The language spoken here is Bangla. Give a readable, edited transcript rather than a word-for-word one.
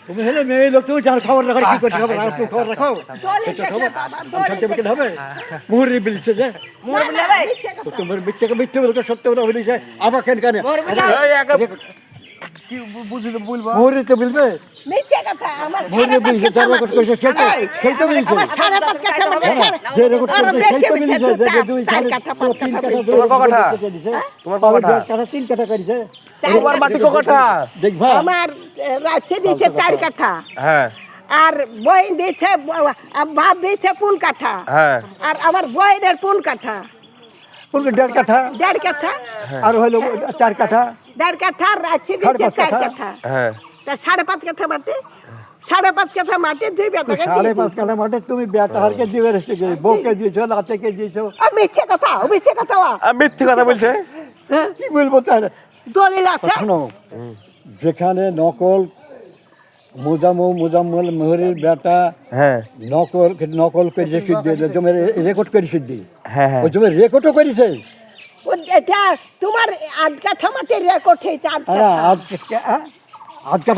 তুমি হলে মেয়ে লোক, তুমি যার খবর রাখো, কি করছো খবর রাখো, তুমি খবর রাখো। এটা খবর সার্টিফিকেট হবে, মুহুরি বিলছে যে তোমার মিথ্যে বলবে, সত্য বলে বলিছে আমাকে কেন কি বুঝিতে বলবো? মুহুরি তো বিলবে, মিথ্যে কথা আমার মুহুরি বিলছে, যার রেকর্ড করেছে সেই তো বিলছে, আমার 5.5 কাঠা মাটি যে রেকর্ড করেছে সেই তো বিলছে, যে 2 4 3 কাঠা তোমার ক কাঠা? তোমার ক কাঠা? 3 কাঠা করেছে। তোমার মাটি ক কাঠা? দেখবা আমার রাখছে দিয়েছে 4 কাঠা হ্যাঁ আর বই দিয়েছে বাপ দিয়েছে 5 কাঠা হ্যাঁ আর আমার বইয়ের 5 কাঠা বলবে 1.5 কাঠা 1.5 কাঠা আর হলো 4 কাঠা 1.5 কাঠা আর রাখছে দিয়েছে 4 কাঠা হ্যাঁ তা 5.5 কাঠা মাটি 5.5 কাঠা মাটি দুই বেটাকে 5.5 কাঠা মাঠে তুমি বেটা হারকে দিবে রেস্টে করে বউকে দিয়েছো, লাতেকে দিয়েছো, মিথ্যে কথা মিথ্যে কথা বলছে। কি বলবো তাহলে? দলিল আছে শোনো, যেখানে মোজাম্মল মেহরির বেটা হ্যাঁ নকল করেছে সিদ্ধি, জমির রেকর্ড করে সিদ্ধি, হ্যাঁ হ্যাঁ ওই জমির রেকর্ডও করেছে। এটা তোমার 8 কাঠা মাটি রেকর্ড হয়েছে 8 হ্যাঁ, কাঠা আজ